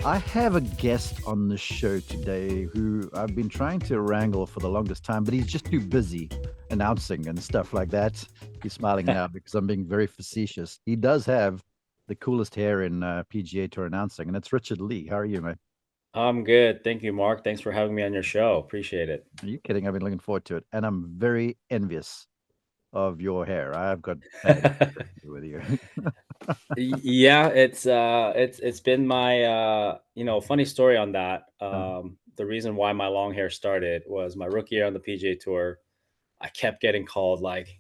I have a guest on the show today who I've been trying to wrangle for the longest time, but he's just too busy announcing and stuff like that. He's smiling now because I'm being very facetious. He does have the coolest hair in PGA Tour announcing, and it's Richard Lee. How are you, mate? I'm good. Thank you, Mark. Thanks for having me on your show. Appreciate it. Are you kidding? I've been looking forward to it, and I'm very envious of your hair. I've got bad with you. Yeah, it's been my funny story on that. The reason why my long hair started was my rookie year on the PGA Tour. I kept getting called like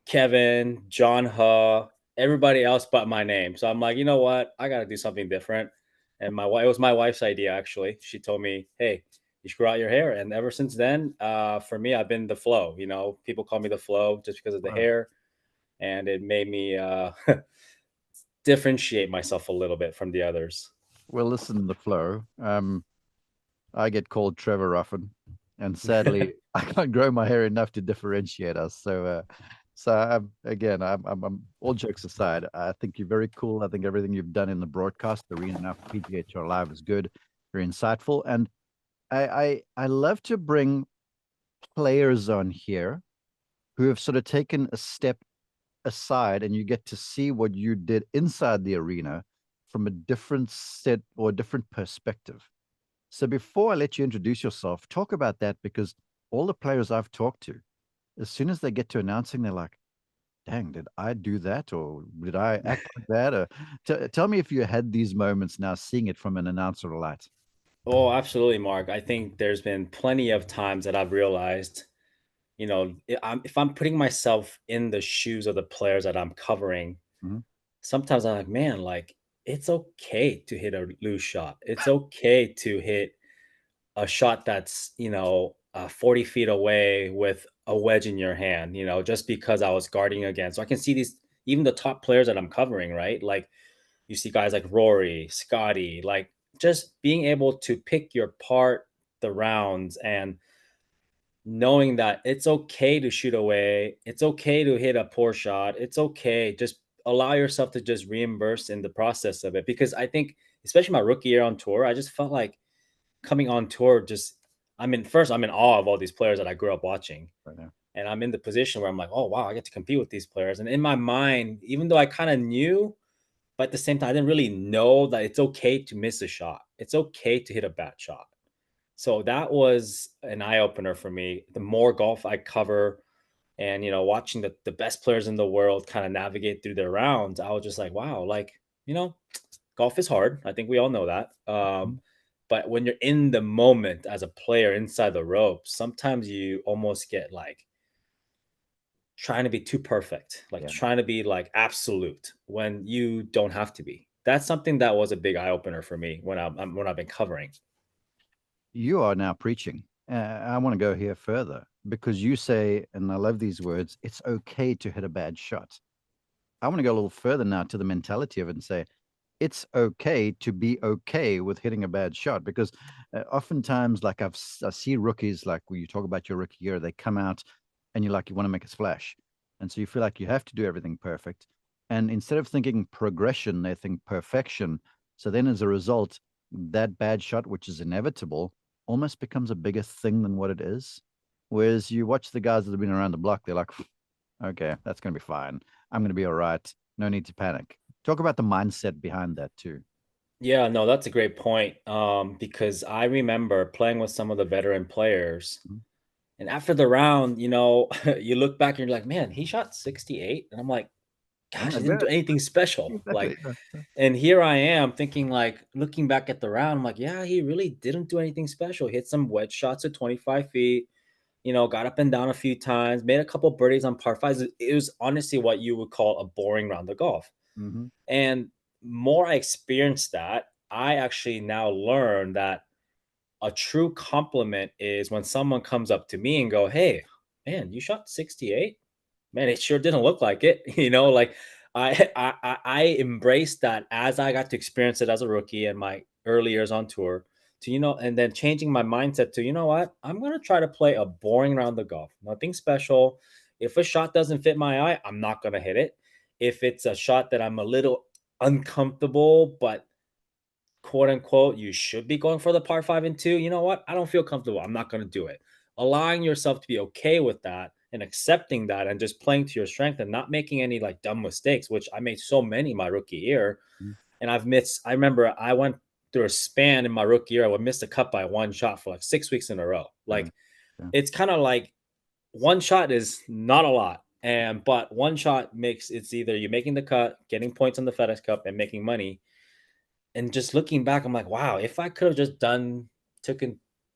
Kevin, John Huh, everybody else but my name. So I'm like, you know what? I got to do something different. And my wife, it was my wife's idea actually. She told me, "Hey, you should grow out your hair." And ever since then, for me, I've been the flow. People call me the flow just because of the Wow. hair, and it made me differentiate myself a little bit from the others. Well, listen, the flow. I get called Trevor often, and sadly, I can't grow my hair enough to differentiate us. I'm all jokes aside. I think you're very cool. I think everything you've done in the broadcast arena now for PGA Tour Live is good, very insightful, and I love to bring players on here who have sort of taken a step aside, and you get to see what you did inside the arena from a different set or a different perspective. So before I let you introduce yourself, talk about that because all the players I've talked to, as soon as they get to announcing, they're like, dang, did I do that? Or did I act like that? Or tell me if you had these moments now seeing it from an announcer light. Oh, absolutely, Mark. I think there's been plenty of times that I've realized, if I'm putting myself in the shoes of the players that I'm covering, Mhm. sometimes I'm like, man, like it's okay to hit a loose shot. It's okay to hit a shot that's 40 feet away with a wedge in your hand, just because I was guarding against. So I can see these, even the top players that I'm covering, right? Like you see guys like Rory, Scotty, like just being able to pick your part the rounds and knowing that it's okay to shoot away, it's okay to hit a poor shot, it's okay. Just allow yourself to just reimburse in the process of it. Because I think, especially my rookie year on tour, I just felt like coming on tour, I'm in awe of all these players that I grew up watching. Right now. And I'm in the position where I'm like, oh wow, I get to compete with these players. And in my mind, even though I kind of knew, but at the same time, I didn't really know that it's okay to miss a shot. It's okay to hit a bad shot. So that was an eye opener for me. The more golf I cover and, watching the best players in the world kind of navigate through their rounds, I was just like, wow, like, golf is hard. I think we all know that. Mhm. But when you're in the moment as a player inside the ropes, sometimes you almost get like trying to be too perfect, like Yeah. trying to be like absolute when you don't have to be. That's something that was a big eye opener for me when I've been covering. You are now preaching. I want to go here further because you say, and I love these words, it's okay to hit a bad shot. I want to go a little further now to the mentality of it and say, it's okay to be okay with hitting a bad shot because oftentimes, like I see rookies, like when you talk about your rookie year, they come out and you're like, you want to make a splash. And so you feel like you have to do everything perfect. And instead of thinking progression, they think perfection. So then as a result, that bad shot, which is inevitable, almost becomes a bigger thing than what it is. Whereas you watch the guys that have been around the block, they're like, okay, that's going to be fine. I'm going to be all right. No need to panic. Talk about the mindset behind that too. Yeah, no, that's a great point. Because I remember playing with some of the veteran players, Mhm. and after the round, you look back and you're like, man, he shot 68. And I'm like, Oh gosh, my he didn't God. do anything special. Exactly. Like, and here I am thinking, like, looking back at the round, I'm like, yeah, he really didn't do anything special. Hit some wedge shots at 25 feet, got up and down a few times, made a couple birdies on par fives. It was honestly what you would call a boring round of golf. Hmm. And more I experienced that, I actually now learn that a true compliment is when someone comes up to me and go, "Hey, man, you shot 68? Man, it sure didn't look like it." Like I embraced that as I got to experience it as a rookie and my early years on tour to, and then changing my mindset to, you know what? I'm gonna try to play a boring round of golf. Nothing special. If a shot doesn't fit my eye, I'm not gonna hit it. If it's a shot that I'm a little uncomfortable, but quote unquote, you should be going for the par 5 and 2. You know what? I don't feel comfortable. I'm not going to do it. Allowing yourself to be okay with that and accepting that and just playing to your strength and not making any like dumb mistakes, which I made so many my rookie year. Mm, And I remember I went through a span in my rookie year. I would miss a cut by one shot for like 6 weeks in a row. yeah, Like yeah, it's kind of like one shot is not a lot. But one shot makes it's either you're making the cut, getting points on the FedEx Cup, and making money. And just looking back, I'm like, wow, if I could have just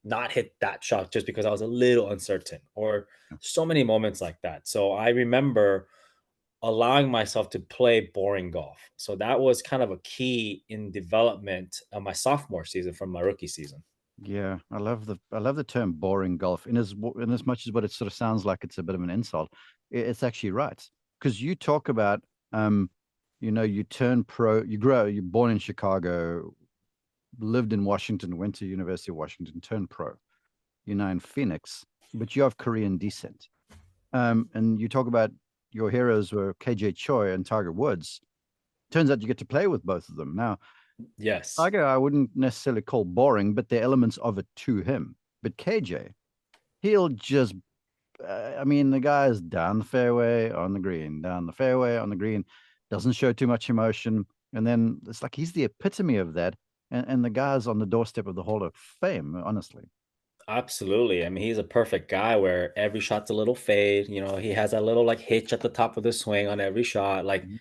not hit that shot just because I was a little uncertain, or yeah. so many moments like that. So I remember allowing myself to play boring golf. So that was kind of a key in development of my sophomore season from my rookie season. Yeah, I love the term boring golf in as much as what it sort of sounds like it's a bit of an insult. It's actually right because you talk about um you turn pro, you're born in Chicago, lived in Washington, went to University of Washington, turned pro. You're now in Phoenix, but you have Korean descent. And you talk about your heroes were KJ Choi and Tiger Woods. Turns out you get to play with both of them. Now, Yes, Tiger, I wouldn't necessarily call boring, but there are elements of it to him. But KJ, he'll just, I mean, the guy is down the fairway on the green, down the fairway on the green, doesn't show too much emotion. And then it's like he's the epitome of that. And the guy's on the doorstep of the Hall of Fame, honestly. absolutely. I mean, he's a perfect guy where every shot's a little fade. He has a little like hitch at the top of the swing on every shot. Like, Mhm.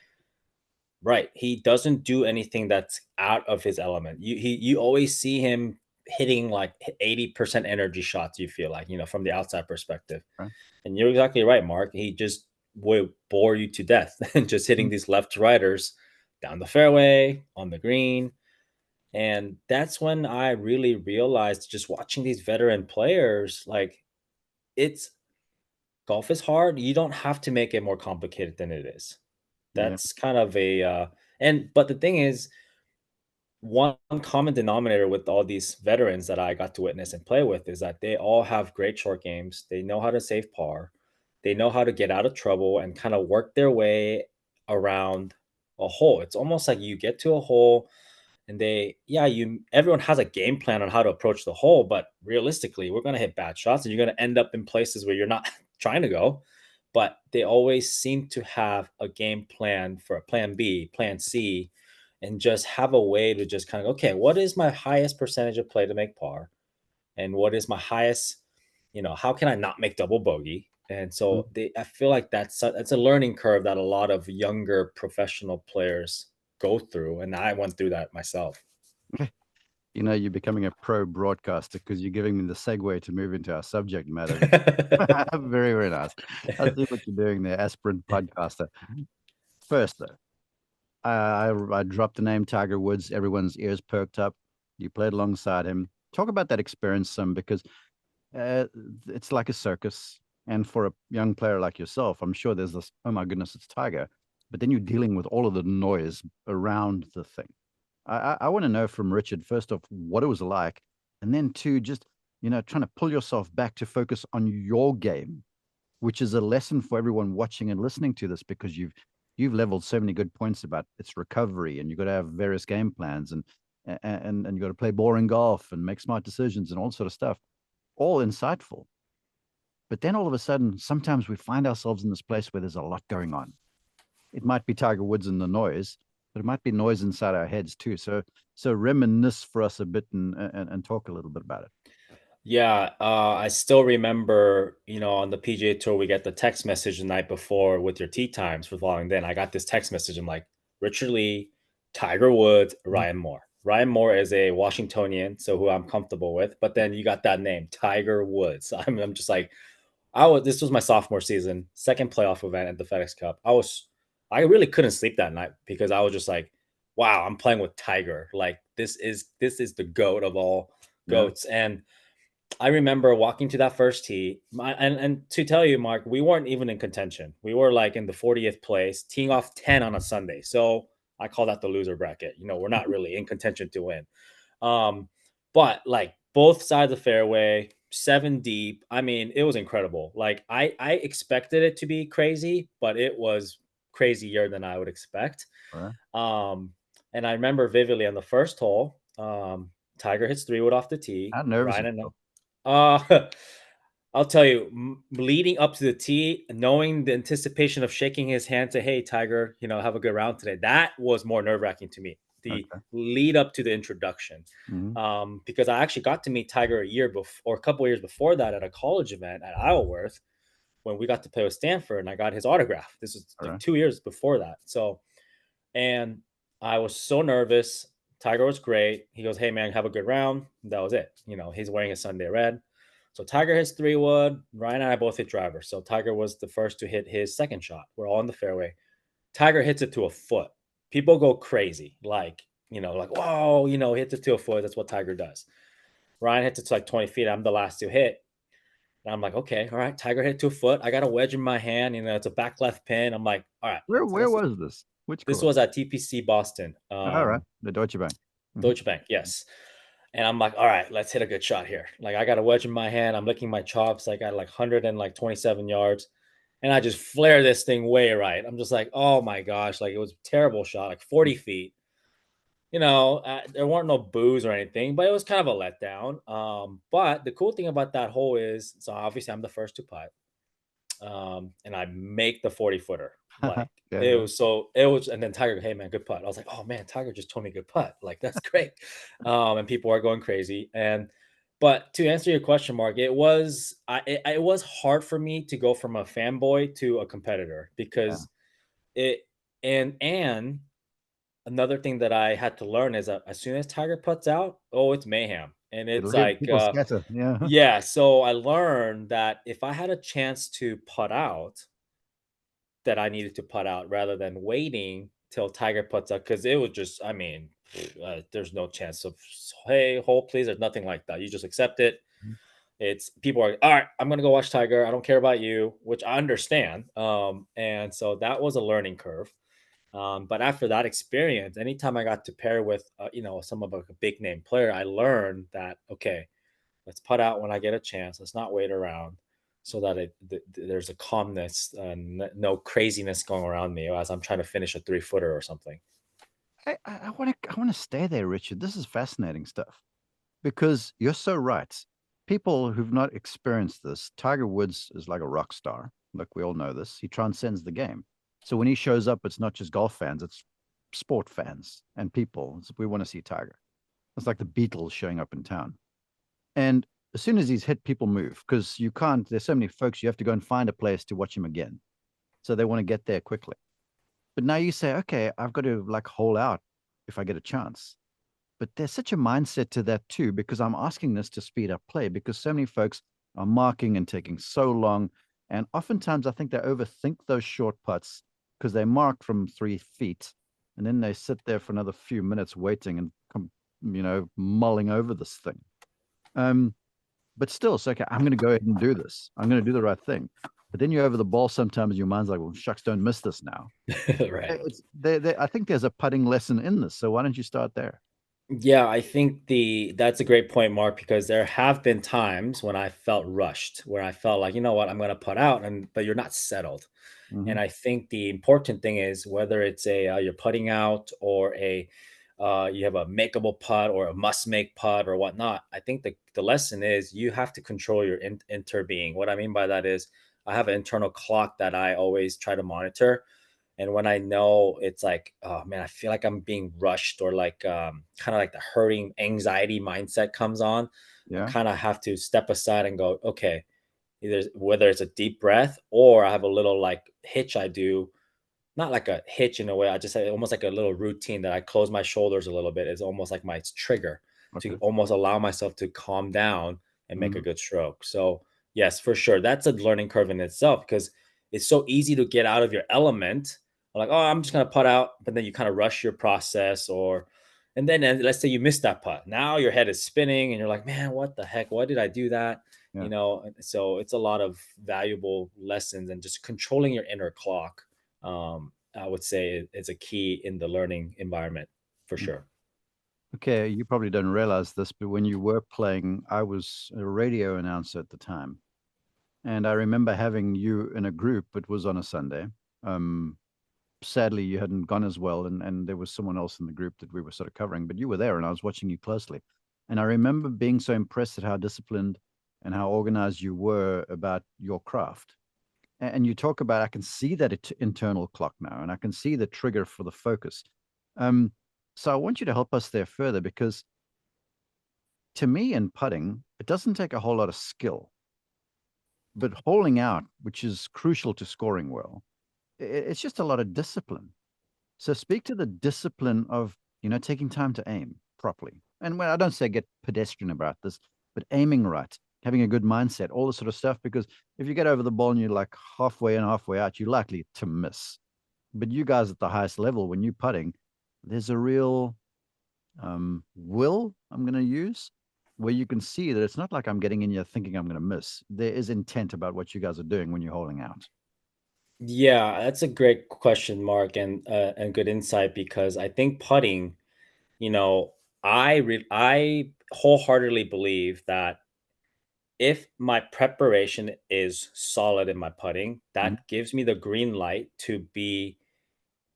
right, he doesn't do anything that's out of his element. You always see him hitting like 80% energy shots. You feel like from the outside perspective. Right? And you're exactly right, Mark. He just would bore you to death and just hitting Mhm. these left riders down the fairway, on the green. And that's when I really realized just watching these veteran players, like it's golf is hard. You don't have to make it more complicated than it is. Yeah. That's kind of but the thing is, one common denominator with all these veterans that I got to witness and play with is that they all have great short games. They know how to save par. They know how to get out of trouble and kind of work their way around a hole. It's almost like you get to a hole and everyone has a game plan on how to approach the hole, but realistically, we're going to hit bad shots and you're going to end up in places where you're not trying to go. But they always seem to have a game plan for a plan B, plan C, and just have a way to just kind of, okay, what is my highest percentage of play to make par? And what is my highest, how can I not make double bogey? And Mhm. so I feel like that's a learning curve that a lot of younger professional players go through. And I went through that myself. You're becoming a pro broadcaster because you're giving me the segue to move into our subject matter. Very, very nice. I see what you're doing there, aspirant podcaster. First, though, I dropped the name Tiger Woods. Everyone's ears perked up. You played alongside him. Talk about that experience some because uh, it's like a circus. And for a young player like yourself, I'm sure there's this, oh my goodness, it's Tiger. But then you're dealing with all of the noise around the thing. I want to know from Richard, first off, what it was like. And then two, just, trying to pull yourself back to focus on your game, which is a lesson for everyone watching and listening to this because you've leveled so many good points about its recovery and you've got to have various game plans and you got to play boring golf and make smart decisions and all sort of stuff. All insightful. But then all of a sudden, sometimes we find ourselves in this place where there's a lot going on. It might be Tiger Woods and the noise, but it might be noise inside our heads too. So reminisce for us a bit and talk a little bit about it. Yeah, I still remember, on the PGA Tour, we get the text message the night before with your tee times for following. Then I got this text message. I'm like, Richard Lee, Tiger Woods, Mhm. Ryan Moore. Ryan Moore is a Washingtonian, so who I'm comfortable with. But then you got that name, Tiger Woods. I'm just like, this was my sophomore season, second playoff event at the FedEx Cup. I really couldn't sleep that night because I was just like, wow, I'm playing with Tiger. Like this is the goat of all Yeah. goats. And I remember walking to that first tee. And to tell you, Mark, we weren't even in contention. We were like in the 40th place, teeing off 10 on a Sunday. So I call that the loser bracket. We're not really in contention to win. Um, but like both sides of the fairway, seven deep. I mean, it was incredible. Like I expected it to be crazy, but it was crazier than I would expect. All right. Um, and I remember vividly on the first hole, Tiger hits 3 wood off the tee. How nervous Ryan are and you? I'll tell you, leading up to the tee, knowing the anticipation of shaking his hand to, "Hey, Tiger, have a good round today." That was more nerve wracking to me. The Okay. lead up to the introduction, Hmm. because I actually got to meet Tiger a year before, or a couple of years before that, at a college event at Isleworth when we got to play with Stanford, and I got his autograph. This was All like right. 2 years before that. So, and I was so nervous. Tiger was great. He goes, "Hey man, have a good round." That was it. He's wearing a Sunday red. So Tiger hits 3 wood. Ryan and I both hit drivers. So Tiger was the first to hit his second shot. We're all in the fairway. Tiger hits it to a foot. People go crazy. Like, whoa, hits it to a foot. That's what Tiger does. Ryan hits it to like 20 feet. I'm the last to hit. And I'm like, okay, all right. Tiger hit to a foot. I got a wedge in my hand. It's a back left pin. I'm like, all right, Where was this? Which this course? was at TPC Boston. All right. The Deutsche Bank. Hmm. Deutsche Bank, yes. And I'm like, all right, let's hit a good shot here. Like, I got a wedge in my hand. I'm licking my chops. I got like 127 yards. And I just flare this thing way right. I'm just like, oh my gosh. Like, it was a terrible shot, like 40 feet. There weren't no boos or anything, but it was kind of a letdown. But the cool thing about that hole is, so obviously I'm the first to putt, and I make the 40-footer. Like, Yeah, it yeah. was so it was, and then Tiger, "Hey man, good putt." I was like, "Oh man, Tiger just told me good putt." Like, that's great. And people are going crazy. But to answer your question, Mark, it was hard for me to go from a fanboy to a competitor, Yeah. because it and another thing that I had to learn is that as soon as Tiger puts out, oh, it's mayhem. And it's like, People scatter. Yeah. yeah. So I learned that if I had a chance to putt out, that I needed to putt out rather than waiting till Tiger puts out, because it was just, I mean, there's no chance of, hey, hole, please. There's nothing like that. You just accept it. It's people are, all right, I'm gonna go watch Tiger. I don't care about you, which I understand. And so that was a learning curve. But after that experience, anytime I got to pair with, some of a big name player, I learned that, okay, let's putt out when I get a chance. Let's not wait around, so that there's a calmness, no craziness going around me as I'm trying to finish a 3-footer or something. I want to stay there, Richard. This is fascinating stuff because you're so right. People who've not experienced this, Tiger Woods is like a rock star. Look, we all know this. He transcends the game. So when he shows up, it's not just golf fans, it's sport fans and people. We want to see Tiger. It's like the Beatles showing up in town. And as soon as he's hit, people move because you can't, there's so many folks, you have to go and find a place to watch him again. So they want to get there quickly. But now you say, okay, I've got to like hole out if I get a chance. But there's such a mindset to that too, because I'm asking this to speed up play because so many folks are marking and taking so long. And oftentimes I think they overthink those short putts because they mark from 3 feet and then they sit there for another few minutes waiting and mulling over this thing. Um, but still, it's okay. I'm going to go ahead and do this. I'm going to do the right thing. But then you're over the ball sometimes. Your mind's like, well, shucks, don't miss this now. Right. I think there's a putting lesson in this. So why don't you start there? Yeah, I think the that's a great point, Mark, because there have been times when I felt rushed, where I felt like, you know what, I'm going to put out, but you're not settled. Hmm. And I think the important thing is, whether it's you're putting out, or you have a makeable putt or a must make putt or whatnot. I think the lesson is you have to control your interbeing. What I mean by that is, I have an internal clock that I always try to monitor. And when I know it's like, oh man, I feel like I'm being rushed, or like, kind of like the hurting anxiety mindset comes on, I Yeah. kind of have to step aside and go, okay, either whether it's a deep breath, or I have a little like hitch I do, not like a hitch in a way. I just say almost like a little routine that I close my shoulders a little bit. It's almost like my trigger to Okay. almost allow myself to calm down and make a Mhm. good stroke. So yes, for sure. That's a learning curve in itself, because it's so easy to get out of your element. Like, oh, I'm just gonna putt out, but then you kind of rush your process, and then let's say you miss that putt. Now your head is spinning and you're like, man, what the heck? Why did I do that? Yeah. So it's a lot of valuable lessons, and just controlling your inner clock, I would say, is a key in the learning environment, for Mm. sure. Okay, you probably don't realize this, but when you were playing, I was a radio announcer at the time. And I remember having you in a group, it was on a Sunday. Um, sadly you hadn't gone as well, and there was someone else in the group that we were sort of covering, but you were there and I was watching you closely. And I remember being so impressed at how disciplined and how organized you were about your craft. And you talk about, I can see that internal clock now, and I can see the trigger for the focus. Um, so I want you to help us there further, because to me in putting, it doesn't take a whole lot of skill, but holding out, which is crucial to scoring well, it's just a lot of discipline. So speak to the discipline of, taking time to aim properly. And when I don't say get pedestrian about this, but aiming right, having a good mindset, all this sort of stuff. Because if you get over the ball and you're like halfway in, halfway out, you're likely to miss. But you guys at the highest level, when you're putting, there's a real will I'm going to use, where you can see that it's not like I'm getting in here thinking I'm going to miss. There is intent about what you guys are doing when you're holding out. Yeah, that's a great question, Mark, and good insight because I think putting, you know, I wholeheartedly believe that if my preparation is solid in my putting, Mhm. that gives me the green light to be,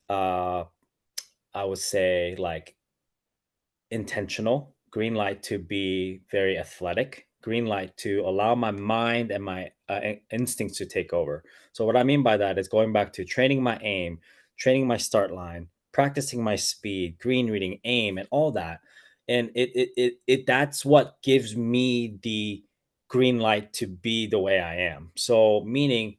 uh, I would say, like intentional, green light to be very athletic, green light to allow my mind and my instincts to take over. So, what I mean by that is going back to training my aim, training my start line, practicing my speed, green reading, aim, and all that. And that's what gives me the green light to be the way I am. So, meaning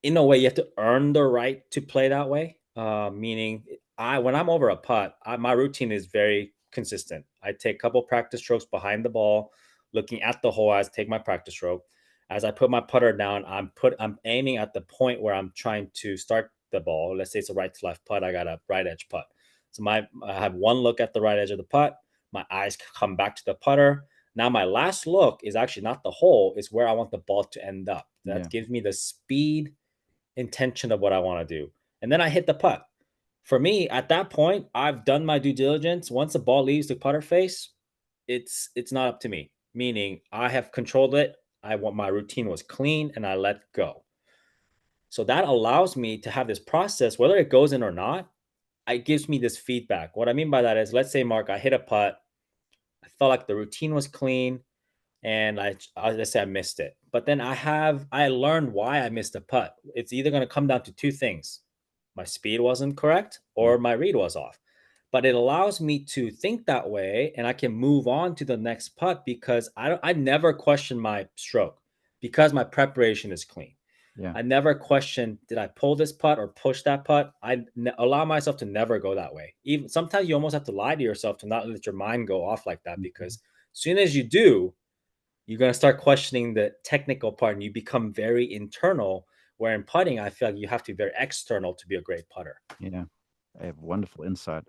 in a way, you have to earn the right to play that way. Meaning, when I'm over a putt, my routine is very consistent. I take a couple practice strokes behind the ball, looking at the hole as I take my practice stroke. As I put my putter down, I'm aiming at the point where I'm trying to start the ball. Let's say it's a right to left putt. I got a right edge putt. So I have one look at the right edge of the putt. My eyes come back to the putter. Now my last look is actually not the hole; is where I want the ball to end up. That Yeah. gives me the speed intention of what I want to do. And then I hit the putt. For me, at that point, I've done my due diligence. Once the ball leaves the putter face, it's not up to me. Meaning I have controlled it. I want my routine was clean and I let go. So that allows me to have this process, whether it goes in or not, it gives me this feedback. What I mean by that is, let's say, Mark, I hit a putt. I felt like the routine was clean and let's say I missed it. But then I learned why I missed a putt. It's either going to come down to two things: my speed wasn't correct Yeah. or my read was off. But it allows me to think that way, and I can move on to the next putt because I never question my stroke because my preparation is clean. Yeah. I never question, did I pull this putt or push that putt? Allow myself to never go that way. Even sometimes you almost have to lie to yourself to not let your mind go off like that, Mhm. because as soon as you do, you're going to start questioning the technical part and you become very internal. Where in putting, I feel like you have to be very external to be a great putter. Yeah. I have wonderful insight.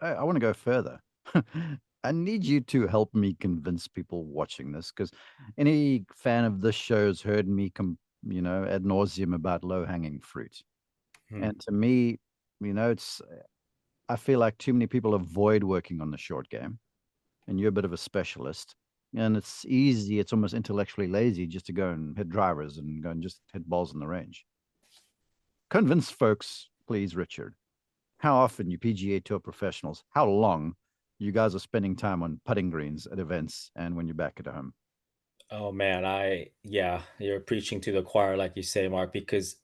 I want to go further. I need you to help me convince people watching this, because any fan of this show has heard me, ad nauseum about low hanging fruit. Hmm. And to me, it's, I feel like too many people avoid working on the short game, and you're a bit of a specialist. And it's easy, it's almost intellectually lazy just to go and hit drivers and go and just hit balls in the range. Convince folks, please, Richard, how often you PGA Tour professionals, how long you guys are spending time on putting greens at events and when you're back at home. Oh man, yeah, you're preaching to the choir, like you say, Mark, because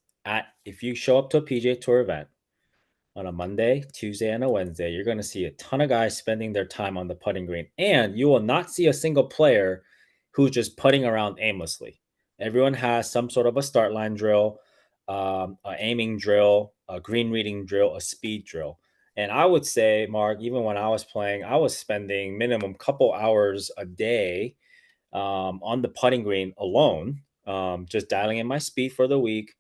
if you show up to a PGA Tour event on a Monday, Tuesday, and a Wednesday, you're going to see a ton of guys spending their time on the putting green. And you will not see a single player who's just putting around aimlessly. Everyone has some sort of a start line drill, a aiming drill, a green reading drill, a speed drill. And I would say, Mark, even when I was playing, I was spending minimum couple hours a day on the putting green alone, just dialing in my speed for the week,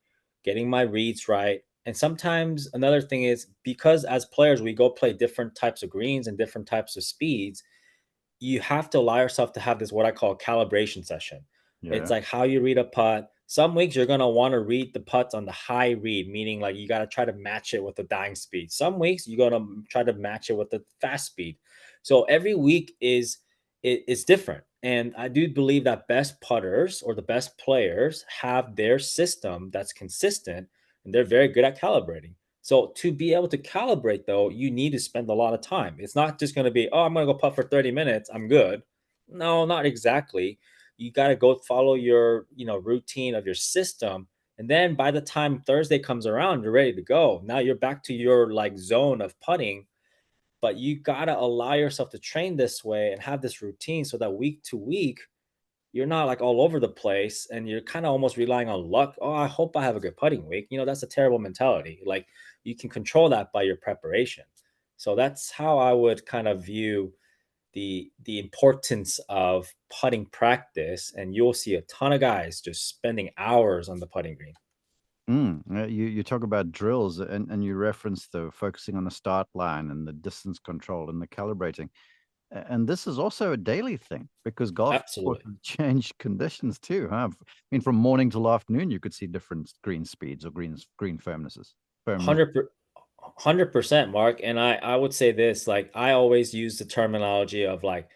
getting my reads right. And sometimes another thing is, because as players, we go play different types of greens and different types of speeds, you have to allow yourself to have this, what I call a calibration session. It's Yeah. like how you read a putt. Some weeks you're going to want to read the putts on the high read, meaning like you got to try to match it with the dying speed. Some weeks you're going to try to match it with the fast speed. So every week is different. And I do believe that best putters or the best players have their system that's consistent and they're very good at calibrating. So to be able to calibrate though, you need to spend a lot of time. It's not just going to be, oh, I'm going to go putt for 30 minutes, I'm good. No, not exactly. You got to go follow your, routine of your system. And then by the time Thursday comes around, you're ready to go. Now you're back to your like zone of putting, but you got to allow yourself to train this way and have this routine so that week to week you're not like all over the place and you're kind of almost relying on luck. Oh, I hope I have a good putting week. That's a terrible mentality. Like you can control that by your preparation. So that's how I would kind of view the importance of putting practice, and you'll see a ton of guys just spending hours on the putting green. You talk about drills and you reference the focusing on the start line and the distance control and the calibrating. And this is also a daily thing because golf courses Absolutely. change conditions too, huh? I mean, from morning till afternoon, you could see different green speeds or green firmnesses. Firmness. 100% Mark. And I would say this, like I always use the terminology of like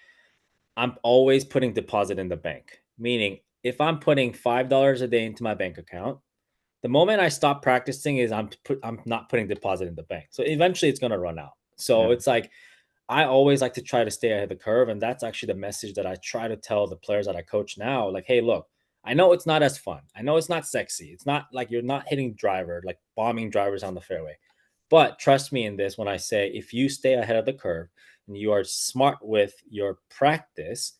I'm always putting deposit in the bank. Meaning if I'm putting $5 a day into my bank account, the moment I stop practicing is I'm not putting deposit in the bank. So eventually it's gonna run out. Yeah. So it's like I always like to try to stay ahead of the curve. And that's actually the message that I try to tell the players that I coach now. Like, hey, look, I know it's not as fun. I know it's not sexy. It's not like you're not hitting driver, like bombing drivers on the fairway. But trust me in this when I say if you stay ahead of the curve and you are smart with your practice,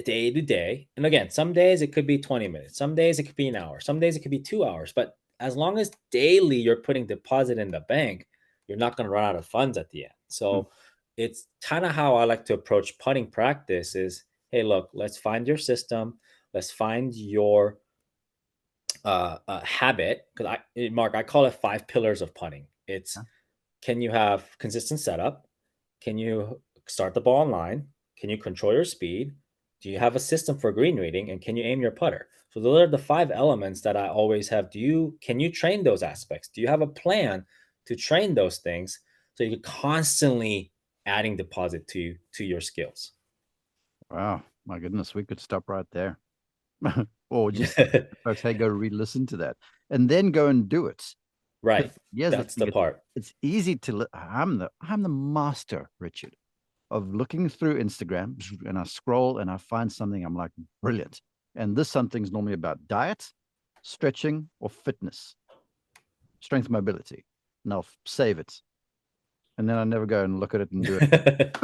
day to day. And again, some days it could be 20 minutes, some days it could be an hour, some days it could be 2 hours. But as long as daily you're putting deposit in the bank, you're not going to run out of funds at the end. Mm. So it's kind of how I like to approach putting practice is, hey, look, let's find your system. Let's find your habit. Because Mark, I call it 5 pillars of putting. It's Yeah. can you have consistent setup? Can you start the ball on line? Can you control your speed? Do you have a system for green reading? And can you aim your putter? So those are the 5 elements that I always have. Can you train those aspects? Do you have a plan to train those things so you're constantly adding deposit to your skills? Wow. My goodness, we could stop right there. Or just say to folks, hey, go re-listen to that and then go and do it. Right. Because here's the That's thing, the part. it's easy to I'm the master, Richard, of looking through Instagram and I scroll and I find something I'm like, brilliant. And this something's normally about diet, stretching, or fitness, strength and mobility. And I'll save it. And then I never go and look at it and do it.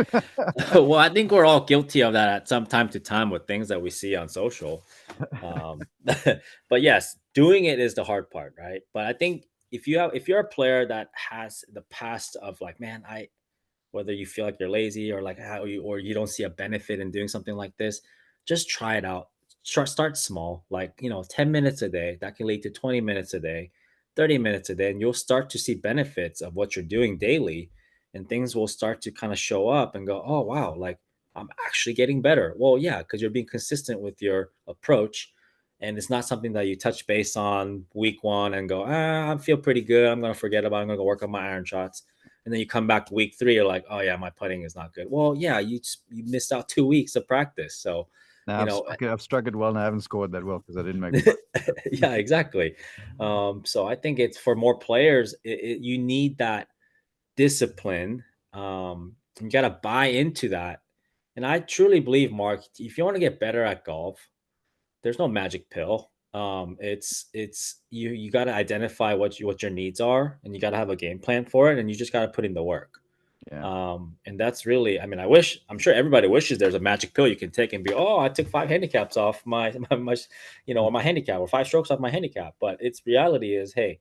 Well, I think we're all guilty of that at some time to time with things that we see on social. But yes, doing it is the hard part, right? But I think if you're a player that has the past of like, man, whether you feel like you're lazy or like how you don't see a benefit in doing something like this, just try it out. Start small, like 10 minutes a day. That can lead to 20 minutes a day, 30 minutes a day, and you'll start to see benefits of what you're doing daily, and things will start to kind of show up and go, oh wow, like I'm actually getting better. Well, yeah, because you're being consistent with your approach. And it's not something that you touch base on week one and go, I feel pretty good. I'm gonna forget about it. I'm gonna go work on my iron shots, and then you come back week three, you're like, oh yeah, my putting is not good. Well, yeah, you missed out 2 weeks of practice. So, Now you I've know, struck it, I've struck it well, and I haven't scored that well because I didn't make the putt. yeah, exactly. So I think it's for more players, you need that discipline. You got to buy into that. And I truly believe, Mark, if you want to get better at golf, there's no magic pill. It's you got to identify what your needs are, and you got to have a game plan for it, and you just got to put in the work. Yeah. And that's really, I mean, I'm sure everybody wishes there's a magic pill you can take and be, oh, I took 5 handicaps off or my handicap, or 5 strokes off my handicap. But its reality is, hey,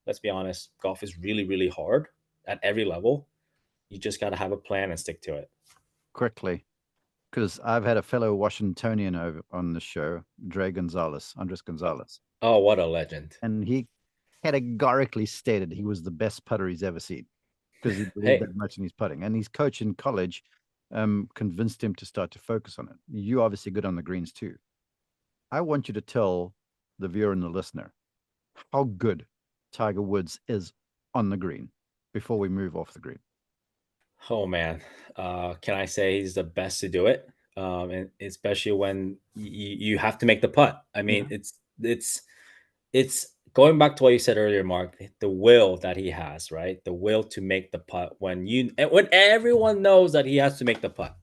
let's be honest, golf is really, really hard at every level. You just got to have a plan and stick to it. Quickly, because I've had a fellow Washingtonian over on the show, Andres Gonzalez, Oh, what a legend. and he categorically stated he was the best putter he's ever seen because he believed Hey, that much in his putting. And his coach in college convinced him to start to focus on it. You obviously good on the greens too. I want you to tell the viewer and the listener how good Tiger Woods is on the green before we move off the green. oh man, can I say he's the best to do it? And especially when you have to make the putt. I mean, Yeah. it's going back to what you said earlier, Mark, the will that he has, right? The will to make the putt when everyone knows that he has to make the putt.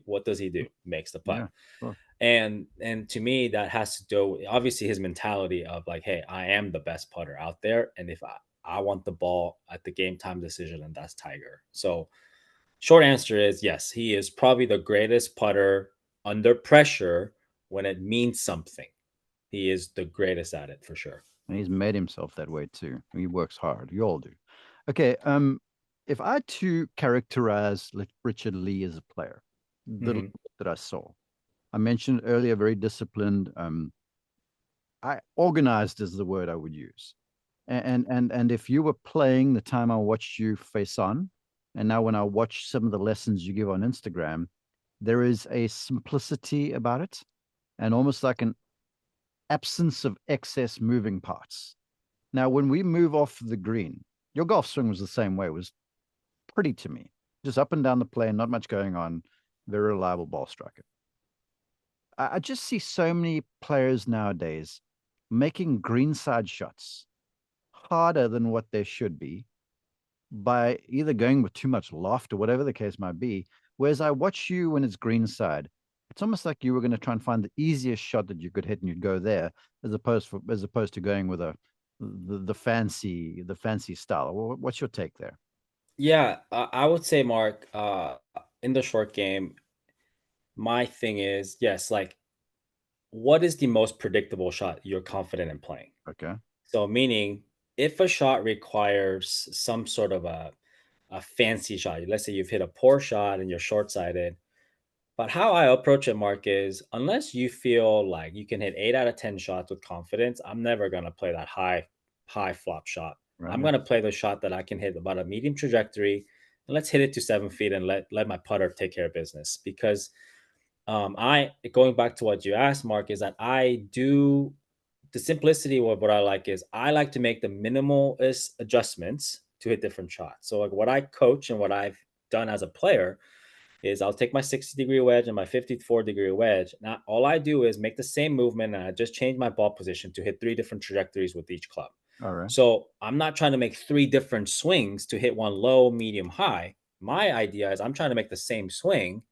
What does he do? Makes the putt. Yeah, sure. And to me, that has to do obviously his mentality of like, hey, I am the best putter out there, and if I want the ball at the game time decision, and that's Tiger. So short answer is yes, he is probably the greatest putter under pressure when it means something. He is the greatest at it for sure. And he's made himself that way too. He works hard. You all do. Okay. If I had to characterize Richard Lee as a player, the little Hmm. bit that I saw, I mentioned earlier, very disciplined. I organized is the word I would use. And if you were playing the time I watched you face on, and now when I watch some of the lessons you give on Instagram, there is a simplicity about it, and almost like an absence of excess moving parts. Now, when we move off the green, your golf swing was the same way. It was pretty to me, just up and down the plane, not much going on, very reliable ball striker. I just see so many players nowadays making greenside shots harder than what they should be by either going with too much loft or whatever the case might be. Whereas I watch you when it's greenside, it's almost like you were going to try and find the easiest shot that you could hit and you'd go there, as opposed to going with the fancy style. What's your take there? Yeah, I would say, Mark, in the short game, my thing is yes, like what is the most predictable shot you're confident in playing? Okay. So, meaning if a shot requires some sort of a fancy shot, let's say you've hit a poor shot and you're short sighted. But how I approach it, Mark, is unless you feel like you can hit 8 out of 10 shots with confidence, I'm never gonna play that high flop shot. I'm Right. gonna play the shot that I can hit about a medium trajectory, and let's hit it to 7 feet and let my putter take care of business. Because I going back to what you asked, Mark, is that I do the simplicity of what I like is I like to make the minimalist adjustments to hit different shots. So like what I coach and what I've done as a player is I'll take my 60-degree wedge and my 54-degree wedge. Now, all I do is make the same movement and I just change my ball position to hit 3 different trajectories with each club. All right. So I'm not trying to make 3 different swings to hit one low, medium, high. My idea is I'm trying to make the same swing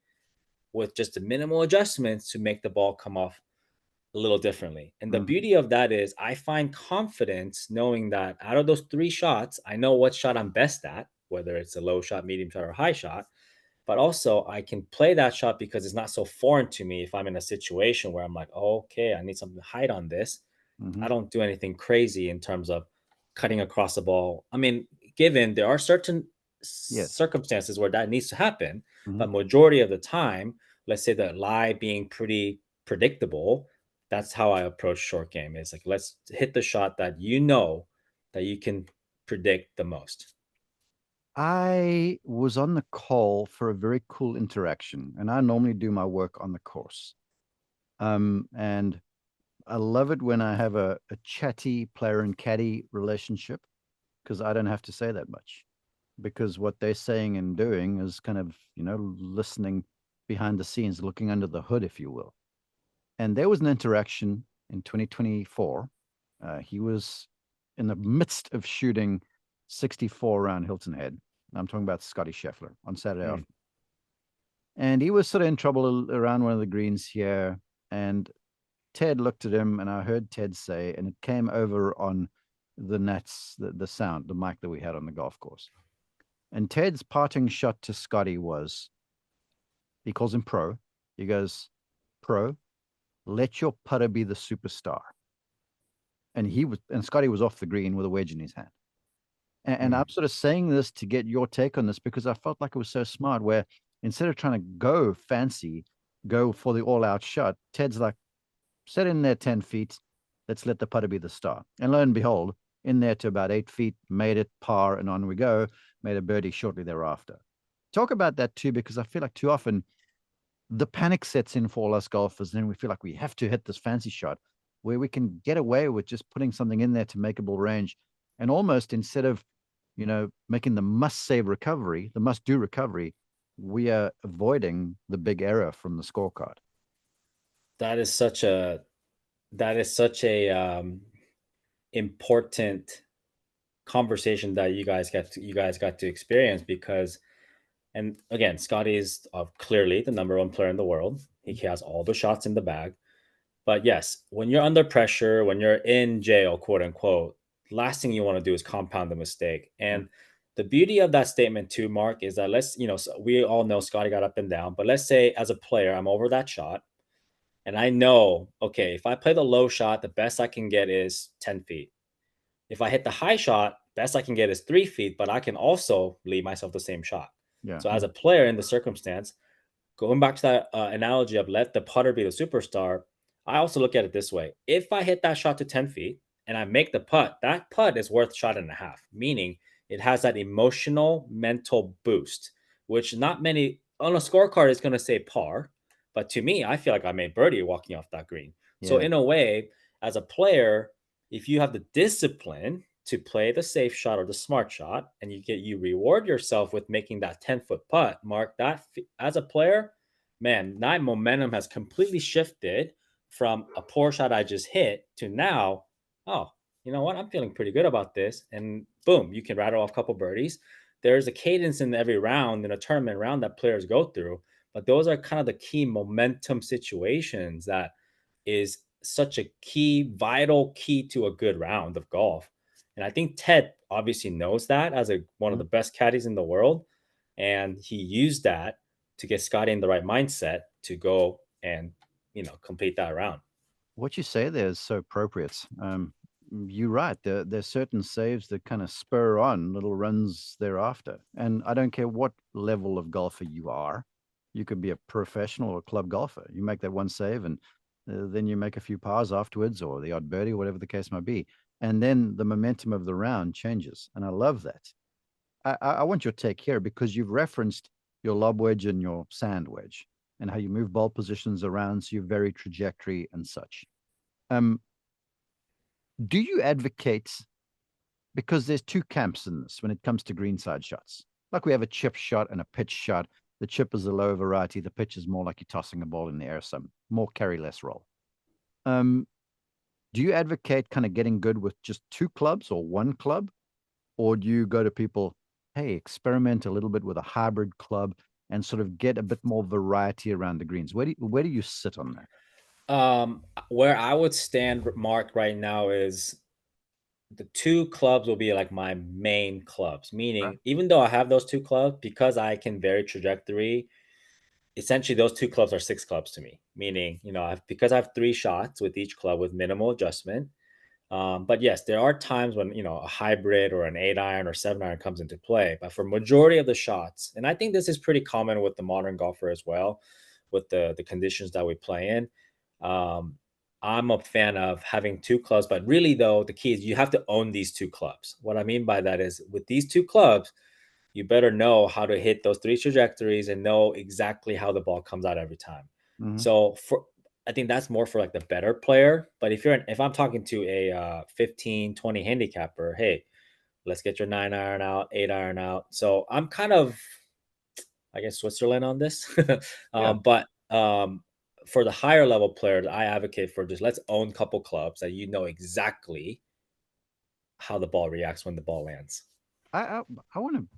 with just the minimal adjustments to make the ball come off a little differently. And the Mhm. beauty of that is I find confidence knowing that out of those 3 shots, I know what shot I'm best at, whether it's a low shot, medium shot, or high shot, but also I can play that shot because it's not so foreign to me if I'm in a situation where I'm like, oh, okay, I need something to hide on this. I Mhm. don't do anything crazy in terms of cutting across the ball. I mean, given there are certain Yes. circumstances where that needs to happen, Mhm. but majority of the time, let's say the lie being pretty predictable, that's how I approach short game. Is like let's hit the shot that you know that you can predict the most. I was on the call for a very cool interaction, and I normally do my work on the course. And I love it when I have a chatty player and caddy relationship because I don't have to say that much. Because what they're saying and doing is kind of, listening behind the scenes, looking under the hood, if you will. And there was an interaction in 2024. He was in the midst of shooting 64 around Hilton Head. I'm talking about Scotty Scheffler on Saturday Mm, afternoon. And he was sort of in trouble around one of the greens here. And Ted looked at him, and I heard Ted say, and it came over on the nets, the sound, the mic that we had on the golf course. And Ted's parting shot to Scotty was, he calls him Pro. He goes, Pro, let your putter be the superstar. And Scotty was off the green with a wedge in his hand. And I'm mm. sort of saying this to get your take on this because I felt like it was so smart. Where instead of trying to go fancy, go for the all-out shot, Ted's like, set in there 10 feet. Let's let the putter be the star. And lo and behold, in there to about 8 feet, made it par, and on we go. Made a birdie shortly thereafter. Talk about that too, because I feel like too often the panic sets in for all us golfers. And then we feel like we have to hit this fancy shot where we can get away with just putting something in there to makeable range. And almost instead of, making the must save recovery, the must do recovery, we are avoiding the big error from the scorecard. That is such a that is such a important conversation that you guys got to experience because, and again, Scotty is clearly the number one player in the world. He has all the shots in the bag. But yes, when you're under pressure, when you're in jail, quote unquote, last thing you want to do is compound the mistake. Mm. And the beauty of that statement too, Mark, is that we all know Scotty got up and down, but let's say as a player, I'm over that shot and I know, okay, if I play the low shot, the best I can get is 10 feet. If I hit the high shot, best I can get is 3 feet, but I can also leave myself the same shot. Yeah. So as a player in the circumstance, going back to that analogy of let the putter be the superstar, I also look at it this way. If I hit that shot to 10 feet and I make the putt, that putt is worth shot and a half, meaning it has that emotional mental boost, which not many on a scorecard is going to say par. But to me, I feel like I made birdie walking off that green. So, Yeah. in a way, as a player, if you have the discipline to play the safe shot or the smart shot, and you reward yourself with making that 10-foot putt, Mark, as a player, man, that momentum has completely shifted from a poor shot I just hit to now, oh, you know what? I'm feeling pretty good about this. And boom, you can rattle off a couple birdies. There's a cadence in every round in a tournament round that players go through, but those are kind of the key momentum situations that is such a key, vital key to a good round of golf. And I think Ted obviously knows that as one of Mm. the best caddies in the world. And he used that to get Scotty in the right mindset to go and, complete that round. What you say there is so appropriate. You're right. There's certain saves that kind of spur on little runs thereafter. And I don't care what level of golfer you are. You could be a professional or club golfer. You make that one save, and then you make a few pars afterwards, or the odd birdie, whatever the case might be. And then the momentum of the round changes. And I love that. I want your take here because you've referenced your lob wedge and your sand wedge and how you move ball positions around so you vary trajectory and such. Um, do you advocate, because there's two camps in this when it comes to greenside shots? Like we have a chip shot and a pitch shot. The chip is the low variety. The pitch is more like you're tossing a ball in the air, some more carry, less roll. Um, do you advocate kind of getting good with just two clubs or one club? Or do you go to people, hey, experiment a little bit with a hybrid club and sort of get a bit more variety around the greens? Where do you sit on that? Where I would stand, Mark, right now is the two clubs will be like my main clubs. Right. Meaning, even though I have those two clubs, because I can vary trajectory, essentially those two clubs are six clubs to me. Meaning, because I have three shots with each club with minimal adjustment. But yes, there are times when a hybrid or an 8 iron or 7 iron comes into play. But for majority of the shots, and I think this is pretty common with the modern golfer as well, with the conditions that we play in. Um, I'm a fan of having two clubs, but really though, the key is you have to own these two clubs. What I mean by that is with these two clubs, you better know how to hit those three trajectories and know exactly how the ball comes out every time. Mm-hmm. So I think that's more for like the better player. But if I'm talking to a 15, 20 handicapper, hey, let's get your 9 iron out, 8 iron out. So I'm kind of, I guess, Switzerland on this. Yeah. But for the higher level players, I advocate for just let's own a couple clubs that you know exactly how the ball reacts when the ball lands. I want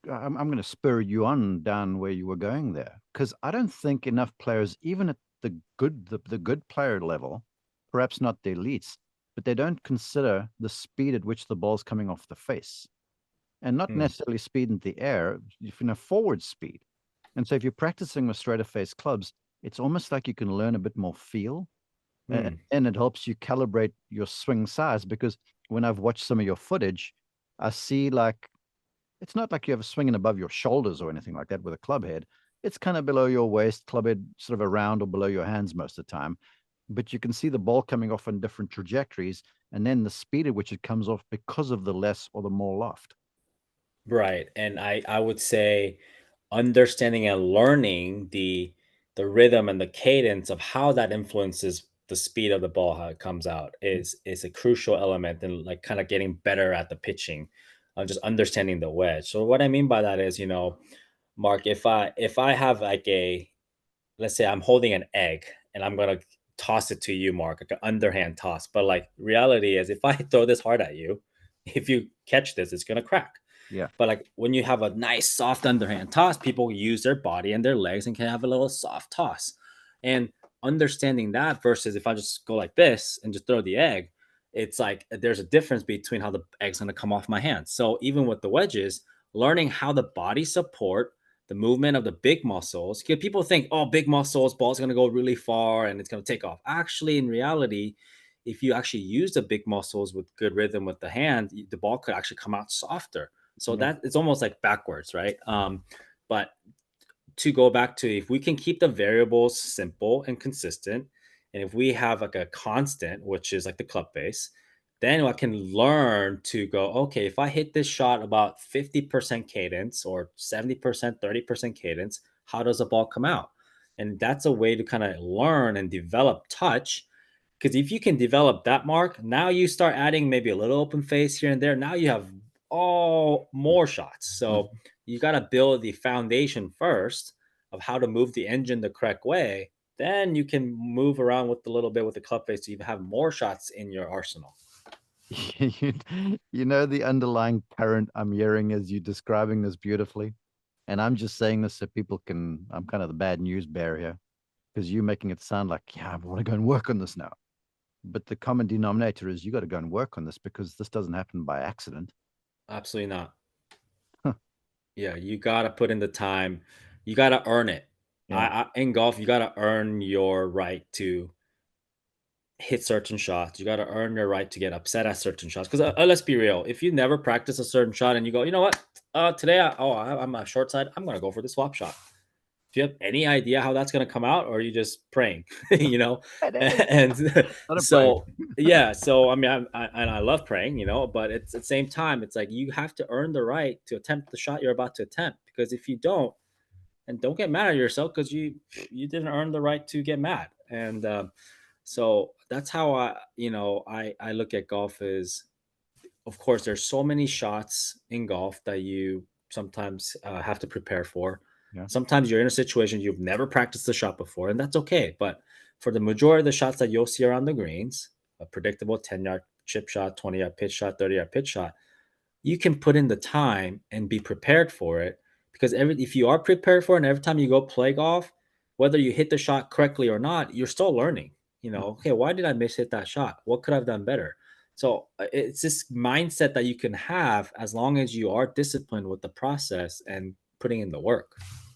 to. I'm going to spur you on down where you were going there because I don't think enough players, even at the good player level, perhaps not the elites, but they don't consider the speed at which the ball's coming off the face, and not Hmm. necessarily speed in the air, forward speed. And so if you're practicing with straighter face clubs, it's almost like you can learn a bit more feel, Hmm. and it helps you calibrate your swing size. Because when I've watched some of your footage, I see like it's not like you have a swinging above your shoulders or anything like that with a club head. It's kind of below your waist, club head sort of around or below your hands most of the time. But you can see the ball coming off in different trajectories, and then the speed at which it comes off because of the less or the more loft. Right. And I would say understanding and learning the rhythm and the cadence of how that influences the speed of the ball, how it comes out is a crucial element in like kind of getting better at the pitching, just understanding the wedge. So what I mean by that is, Mark, if I have like let's say I'm holding an egg and I'm gonna toss it to you, Mark, like an underhand toss. But like reality is, if I throw this hard at you, if you catch this, it's gonna crack. Yeah. But like when you have a nice soft underhand toss, people use their body and their legs and can have a little soft toss. And understanding that versus if I just go like this and just throw the egg, it's like there's a difference between how the egg's gonna come off my hand. So even with the wedges, learning how the body support the movement of the big muscles. Because people think, oh, big muscles, ball's gonna go really far and it's gonna take off. Actually, in reality, if you actually use the big muscles with good rhythm with the hand, the ball could actually come out softer. So Yeah. that it's almost like backwards, right? But to go back to, if we can keep the variables simple and consistent, and if we have like a constant, which is like the club base, then I can learn to go, okay, if I hit this shot about 50% cadence or 70%, 30% cadence, how does the ball come out? And that's a way to kind of learn and develop touch. Because if you can develop that, Mark, now you start adding maybe a little open face here and there. Now you have all more shots. So Mhm. you got to build the foundation first of how to move the engine the correct way. Then you can move around with a little bit with the club face so you have more shots in your arsenal. You, you know the underlying current I'm hearing as you describing this beautifully. And I'm just saying this so people can, I'm kind of the bad news bearer here because you're making it sound like, yeah, I want to go and work on this now. But the common denominator is you got to go and work on this because this doesn't happen by accident. Absolutely not. Huh. Yeah, you got to put in the time. You got to earn it. Yeah. In golf, you got to earn your right to hit certain shots. You got to earn your right to get upset at certain shots. Because let's be real, if you never practice a certain shot and you go, you know what, today I'm a short side, I'm gonna go for the swap shot. Do you have any idea how that's gonna come out, or are you just praying? you know, It is. and Not a pray. so yeah, so I mean, and I love praying, but it's at the same time, it's like you have to earn the right to attempt the shot you're about to attempt. Because if you don't, and don't get mad at yourself because you didn't earn the right to get mad. And so that's how I look at golf. Is of course there's so many shots in golf that you sometimes have to prepare for. Yeah. Sometimes you're in a situation you've never practiced the shot before, and that's okay. But for the majority of the shots that you'll see around the greens, a predictable 10-yard chip shot, 20-yard pitch shot, 30-yard pitch shot, you can put in the time and be prepared for it. Because if you are prepared for it, and every time you go play golf, whether you hit the shot correctly or not, you're still learning. Okay, why did I miss hit that shot? What could I have done better? So it's this mindset that you can have as long as you are disciplined with the process and putting in the work.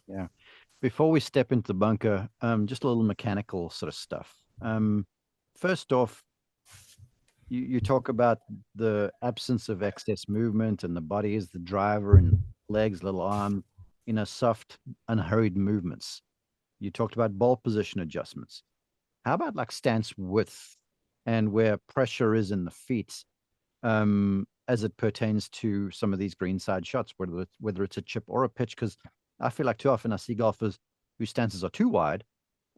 Yeah. Before we step into the bunker, just a little mechanical sort of stuff. First off, you talk about the absence of excess movement and the body is the driver and legs, little arm, soft, unhurried movements. You talked about ball position adjustments. How about like stance width and where pressure is in the feet, as it pertains to some of these greenside shots, whether it's a chip or a pitch? Because I feel like too often I see golfers whose stances are too wide,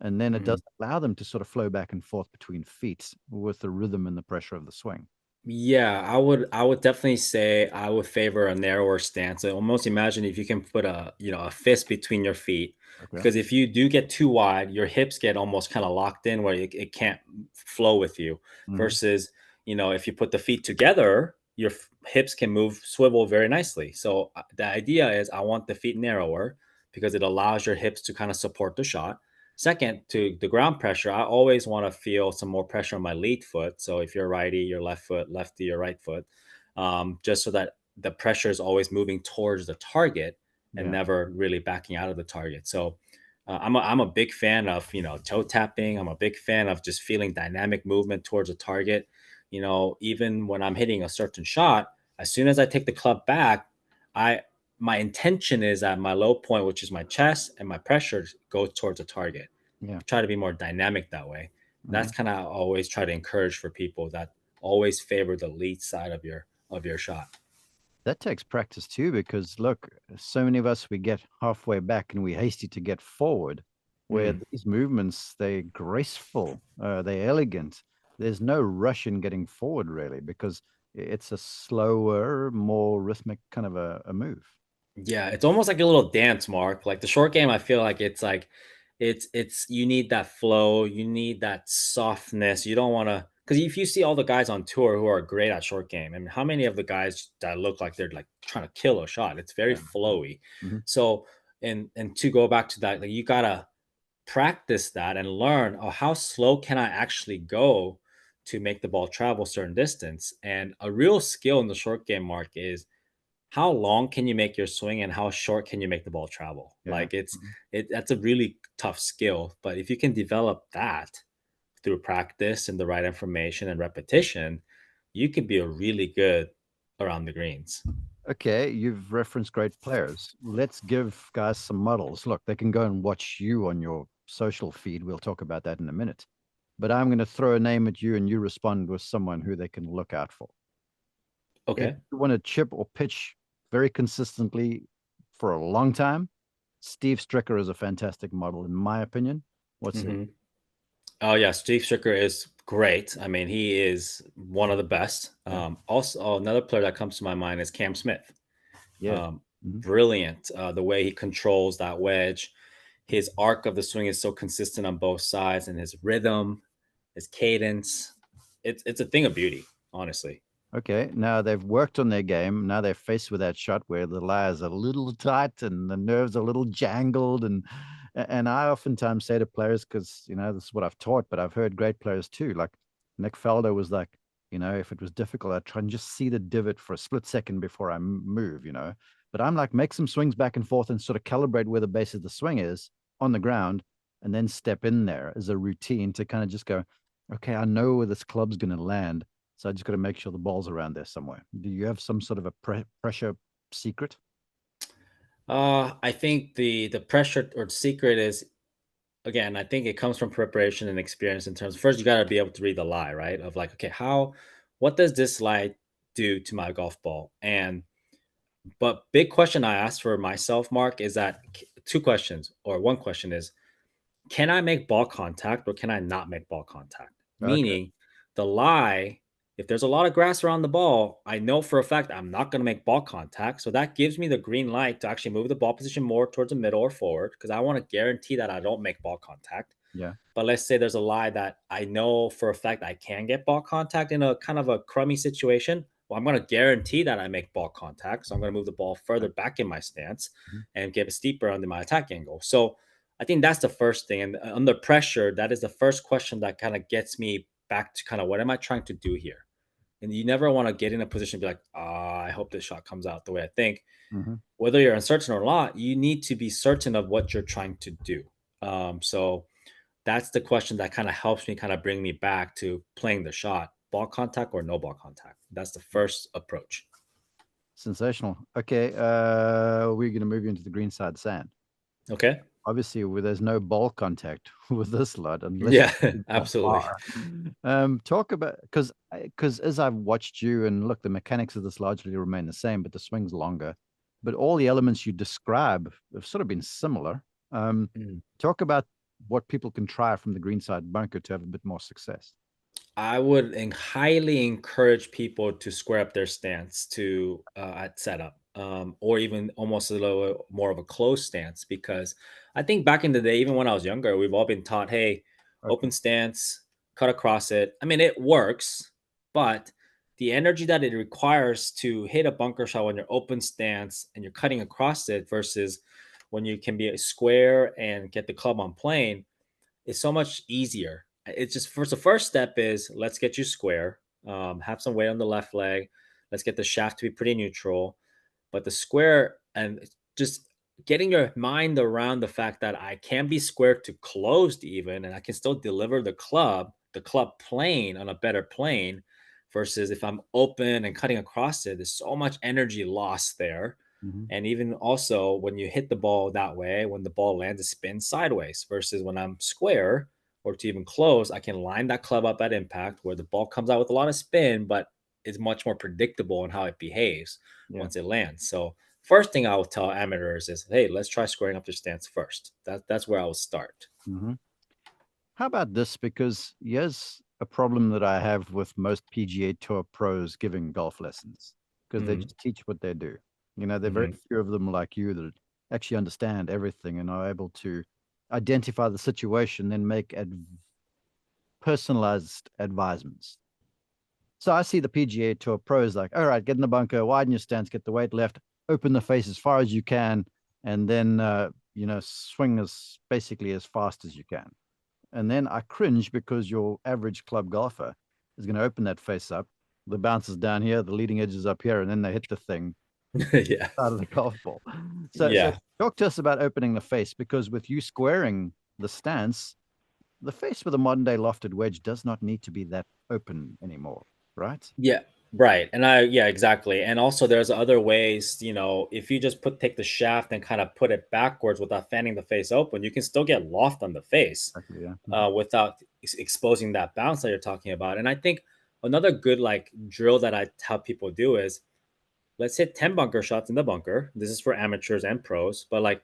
and then it Mhm. doesn't allow them to sort of flow back and forth between feet with the rhythm and the pressure of the swing. Yeah, I would definitely say I would favor a narrower stance. So almost imagine if you can put a fist between your feet. Okay. Because if you do get too wide, your hips get almost kind of locked in where it can't flow with you. Hmm. Versus, if you put the feet together, your hips can move, swivel very nicely. So the idea is I want the feet narrower because it allows your hips to kind of support the shot. Second, to the ground pressure, I always want to feel some more pressure on my lead foot. So if you're righty, your left foot, lefty, your right foot, just so that the pressure is always moving towards the target and Yeah. never really backing out of the target. So I'm a big fan of toe tapping. I'm a big fan of just feeling dynamic movement towards a target. Even when I'm hitting a certain shot, as soon as I take the club back, I my intention is at my low point, which is my chest, and my pressure goes towards the target. Yeah. Try to be more dynamic that way. Uh-huh. That's kind of always try to encourage for people that always favor the lead side of your shot. That takes practice too, because look, so many of us, we get halfway back and we hasty to get forward, where Mm. these movements, they're graceful, they're elegant. There's no rush in getting forward really, because it's a slower, more rhythmic kind of a move. Yeah, it's almost like a little dance, Mark. Like the short game, I feel like it's like It's you need that flow, you need that softness. You don't want to, because if you see all the guys on tour who are great at short game, I mean, how many of the guys that look like they're like trying to kill a shot? It's very Yeah. flowy. Hmm. So, and to go back to that, like you gotta practice that and learn, oh, how slow can I actually go to make the ball travel a certain distance. And a real skill in the short game, Mark, is how long can you make your swing and how short can you make the ball travel? Yeah. Like it's Mhm. it that's a really tough skill. But if you can develop that through practice and the right information and repetition, you can be a really good around the greens. Okay, you've referenced great players. Let's give guys some models. Look, they can go and watch you on your social feed. We'll talk about that in a minute. But I'm going to throw a name at you and you respond with someone who they can look out for. If Okay. you want to chip or pitch very consistently for a long time, Steve Stricker is a fantastic model, in my opinion. What's it? Hmm. Oh yeah, Steve Stricker is great. I mean, he is one of the best. Yeah. Also, another player that comes to my mind is Cam Smith. Yes. Hmm. Brilliant. The way he controls that wedge, his arc of the swing is so consistent on both sides, and his rhythm, his cadence. It's a thing of beauty, honestly. Okay, now they've worked on their game. Now they're faced with that shot where the lie's a little tight and the nerves a little jangled. And I oftentimes say to players, because this is what I've taught, but I've heard great players too. Like Nick Faldo was like, if it was difficult, I'd try and just see the divot for a split second before I move. But I'm like, make some swings back and forth and sort of calibrate where the base of the swing is on the ground, and then step in there as a routine to kind of just go, okay, I know where this club's going to land, so I just got to make sure the ball's around there somewhere. Do you have some sort of a pressure secret? I think the pressure or secret is, again, I think it comes from preparation and experience. In terms, first you got to be able to read the lie, right? Of like, okay, what does this lie do to my golf ball? And but big question I asked for myself, Mark, is that two questions, or one question is, can I make ball contact or can I not make ball contact? Okay. Meaning, the lie, if there's a lot of grass around the ball, I know for a fact I'm not going to make ball contact. So that gives me the green light to actually move the ball position more towards the middle or forward, because I want to guarantee that I don't make ball contact. Yeah. But let's say there's a lie that I know for a fact I can get ball contact in a kind of a crummy situation. Well, I'm going to guarantee that I make ball contact. So I'm going to move the ball further Okay. back in my stance Mhm. and get it steeper under my attack angle. So I think that's the first thing. And under pressure, that is the first question that kind of gets me back to kind of what am I trying to do here? And you never want to get in a position to be like, I hope this shot comes out the way I think. Mhm. Whether you're uncertain or not, you need to be certain of what you're trying to do. So that's the question that kind of helps me kind of bring me back to playing the shot, ball contact or no ball contact. That's the first approach. Sensational. Okay, we're going to move you into the green side sand. Okay. Obviously, where there's no ball contact with this lot, unless Yeah, you hit the absolutely. bar. Talk about, because as I've watched you, and look, the mechanics of this largely remain the same, but the swing's longer. But all the elements you describe have sort of been similar. Mm. Talk about what people can try from the green side bunker to have a bit more success. I would highly encourage people to square up their stance to at setup, or even almost a little more of a closed stance. Because I think back in the day, even when I was younger, we've all been taught, "Hey, Okay. open stance, cut across it." I mean, it works, but the energy that it requires to hit a bunker shot when you're open stance and you're cutting across it versus when you can be a square and get the club on plane is so much easier. It's just first, the first step is let's get you square, have some weight on the left leg. Let's get the shaft to be pretty neutral. But the square and just getting your mind around the fact that I can be square to closed even, and I can still deliver the club plane on a better plane versus if I'm open and cutting across it, there's so much energy lost there. Hmm. And even also when you hit the ball that way, when the ball lands, it spins sideways versus when I'm square or to even close, I can line that club up at impact where the ball comes out with a lot of spin, but it's much more predictable in how it behaves Yeah. once it lands. So first thing I will tell amateurs is, hey, let's try squaring up their stance first. That's where I will start. Hmm. How about this? Because here's a problem that I have with most PGA Tour pros giving golf lessons, because they Hmm. just teach what they do. There are very Hmm. few of them like you that actually understand everything and are able to identify the situation, then make personalized advisements. So I see the PGA Tour pros like, all right, get in the bunker, widen your stance, get the weight left, open the face as far as you can, and then swing as basically as fast as you can. And then I cringe because your average club golfer is going to open that face up. The bounce is down here, the leading edge is up here, and then they hit the thing Yeah. out of the golf ball. So Yeah. talk to us about opening the face, because with you squaring the stance, the face with a modern day lofted wedge does not need to be that open anymore, right? Yeah, right. And yeah, exactly. And also there's other ways, if you just take the shaft and kind of put it backwards without fanning the face open, you can still get loft on the face Exactly, yeah. Mhm. without exposing that bounce that you're talking about. And I think another good like drill that I tell people do is let's hit 10 bunker shots in the bunker. This is for amateurs and pros, but like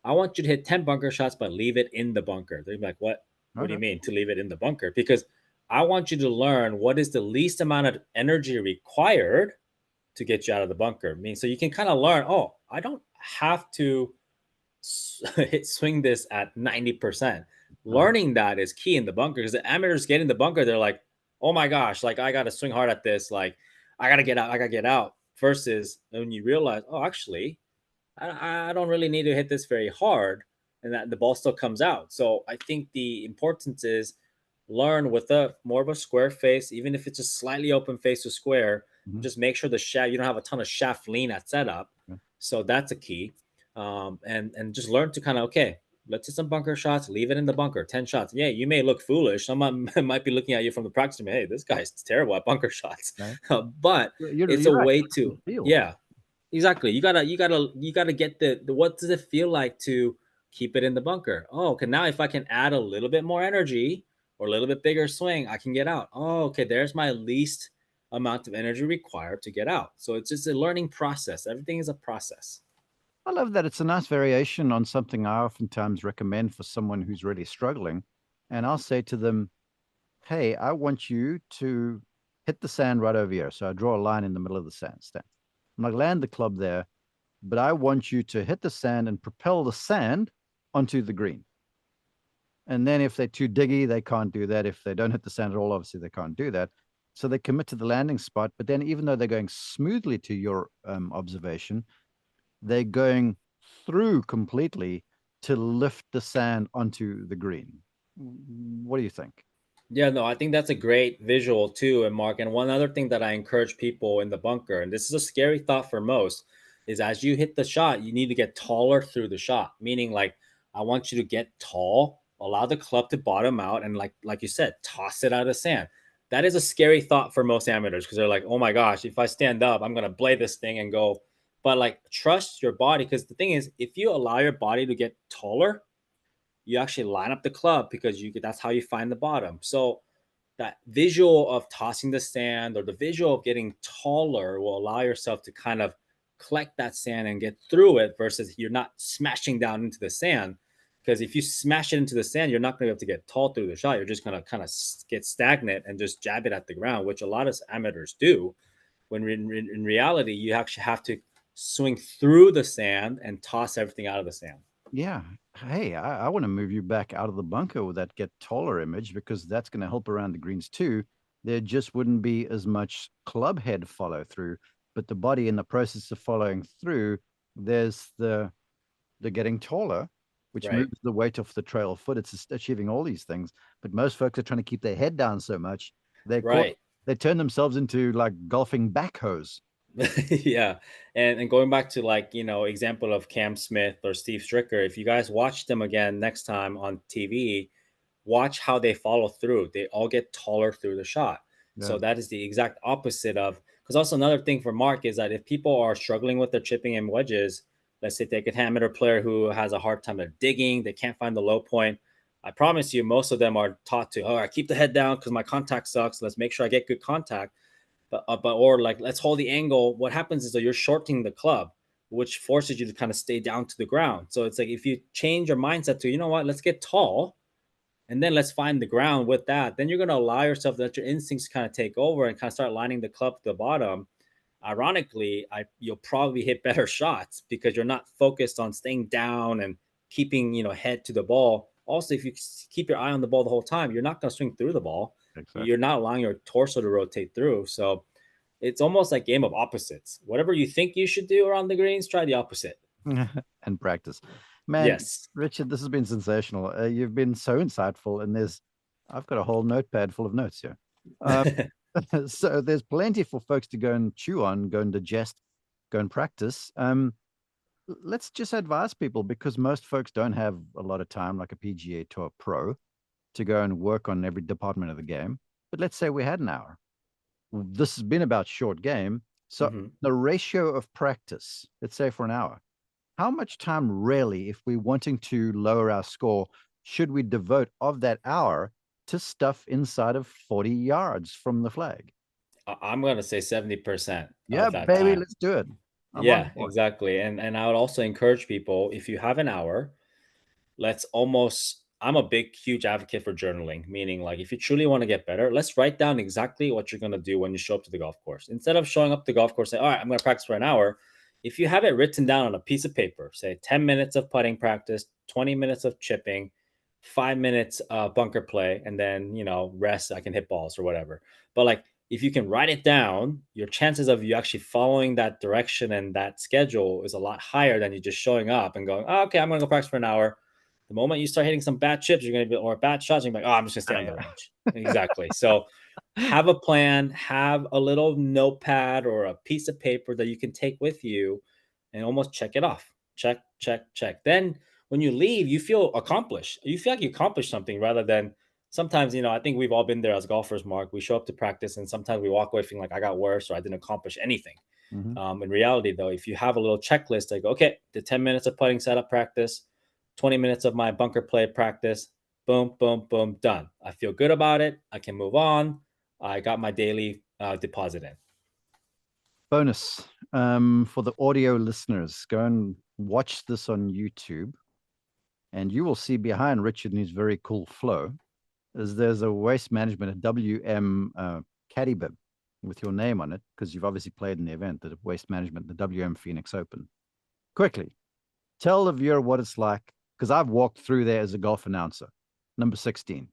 I want you to hit 10 bunker shots, but leave it in the bunker. They're like, what? What do you Okay. mean to leave it in the bunker? Because I want you to learn what is the least amount of energy required to get you out of the bunker. I mean, so you can kind of learn, oh, I don't have to swing this at 90%. Uh-huh. Learning that is key in the bunker because the amateurs get in the bunker, they're like, oh my gosh, like I got to swing hard at this. Like I got to get out, I got to get out. Versus when you realize, oh, actually, I don't really need to hit this very hard and that the ball still comes out. So I think the importance is learn with a more of a square face, even if it's a slightly open face to square, Mhm. just make sure the shaft, you don't have a ton of shaft lean at setup. Yeah. So that's a key. And just learn to kind of, okay, let's hit some bunker shots, leave it in the bunker, 10 shots. Yeah, you may look foolish. Someone might be looking at you from the practice room. Hey, this guy's terrible at bunker shots. Okay. But it's a You're right. way How does to, it feel? yeah, exactly. You gotta get the what does it feel like to keep it in the bunker? Oh, okay. Now if I can add a little bit more energy or a little bit bigger swing, I can get out. Oh, okay. There's my least amount of energy required to get out. So it's just a learning process. Everything is a process. I love that. It's a nice variation on something I oftentimes recommend for someone who's really struggling. And I'll say to them, hey, I want you to hit the sand right over here. So I draw a line in the middle of the sand stand. I'm like, land the club there, but I want you to hit the sand and propel the sand onto the green. And then if they're too diggy, they can't do that. If they don't hit the sand at all, obviously they can't do that. So they commit to the landing spot. But then, even though they're going smoothly to your observation, they're going through completely to lift the sand onto the green. What do you think? Yeah, no, I think that's a great visual too, and Mark. And one other thing that I encourage people in the bunker, and this is a scary thought for most, is as you hit the shot, you need to get taller through the shot. Meaning, like, I want you to get tall, allow the club to bottom out, and like you said, toss it out of the sand. That is a scary thought for most amateurs because they're like, oh my gosh, if I stand up, I'm gonna blade this thing and go. But like, trust your body because the thing is, if you allow your body to get taller, you actually line up the club because that's how you find the bottom. So that visual of tossing the sand or the visual of getting taller will allow yourself to kind of collect that sand and get through it versus you're not smashing down into the sand. Because if you smash it into the sand, you're not going to be able to get tall through the shot. You're just going to kind of get stagnant and just jab it at the ground, which a lot of amateurs do. When in reality, you actually have to swing through the sand and toss everything out of the sand. Yeah. Hey, I want to move you back out of the bunker with that get taller image, because that's going to help around the greens too. There just wouldn't be as much club head follow through, but the body in the process of following through, there's the getting taller, which Right. moves the weight off the trail foot. It's achieving all these things. But most folks are trying to keep their head down so much, they caught Right. they turn themselves into like golfing backhoes. Yeah. And going back to like, example of Cam Smith or Steve Stricker, if you guys watch them again next time on TV, watch how they follow through. They all get taller through the shot. Yeah. So that is the exact opposite of because also another thing for Mark is that if people are struggling with their chipping and wedges, let's say take a amateur player who has a hard time of digging, they can't find the low point. I promise you, most of them are taught to, all right, keep the head down because my contact sucks. Let's make sure I get good contact but or like let's hold the angle. What happens is that you're shortening the club, which forces you to kind of stay down to the ground. So it's like if you change your mindset to, you know what, let's get tall and then let's find the ground with that, then you're going to allow yourself to let your instincts kind of take over and kind of start lining the club to the bottom. Ironically, you'll probably hit better shots because you're not focused on staying down and keeping, head to the ball. also, if you keep your eye on the ball the whole time, you're not going to swing through the ball. Exactly. You're not allowing your torso to rotate through. So it's almost like game of opposites. Whatever you think you should do around the greens, try the opposite. And practice. Man, Yes. Richard, this has been sensational. You've been so insightful, and I've got a whole notepad full of notes here. So there's plenty for folks to go and chew on, go and digest, go and practice. Let's just advise people, because most folks don't have a lot of time, like a PGA Tour pro, to go and work on every department of the game. But let's say we had an hour. This has been about short game. So the ratio of practice, let's say for an hour, how much time really, if we're wanting to lower our score, should we devote of that hour to stuff inside of 40 yards from the flag? I'm going to say 70% Yeah, of that baby, time. let's do it. I'm on Yeah, board. exactly. And I would also encourage people, if you have an hour, let's almost, I'm a big, huge advocate for journaling, meaning like if you truly want to get better, let's write down exactly what you're going to do when you show up to the golf course. Instead of showing up to the golf course, say, all right, I'm going to practice for an hour. If you have it written down on a piece of paper, say 10 minutes of putting practice, 20 minutes of chipping, 5 minutes bunker play, and then, rest, I can hit balls or whatever. But like, if you can write it down, your chances of you actually following that direction and that schedule is a lot higher than you just showing up and going, oh, okay, I'm going to go practice for an hour. The moment you start hitting some bad chips, you're going to be, or bad shots, you're going to be like, oh, I'm just going to stay on the range. Exactly. So have a plan, have a little notepad or a piece of paper that you can take with you and almost check it off. Check, check, check. Then when you leave, you feel accomplished. You feel like you accomplished something rather than sometimes, I think we've all been there as golfers, Mark. We show up to practice and sometimes we walk away feeling like I got worse or I didn't accomplish anything. In reality, though, if you have a little checklist, like, okay, the 10 minutes of putting setup practice, 20 minutes of my bunker play practice, boom, boom, boom, done. I feel good about it. I can move on. I got my daily deposit in. Bonus for the audio listeners, go and watch this on YouTube, and you will see behind Richard and his very cool flow is there's a waste management, a WM caddy bib with your name on it, because you've obviously played in the event, the waste management, the WM Phoenix Open. Quickly, tell the viewer what it's like, because I've walked through there as a golf announcer, number 16.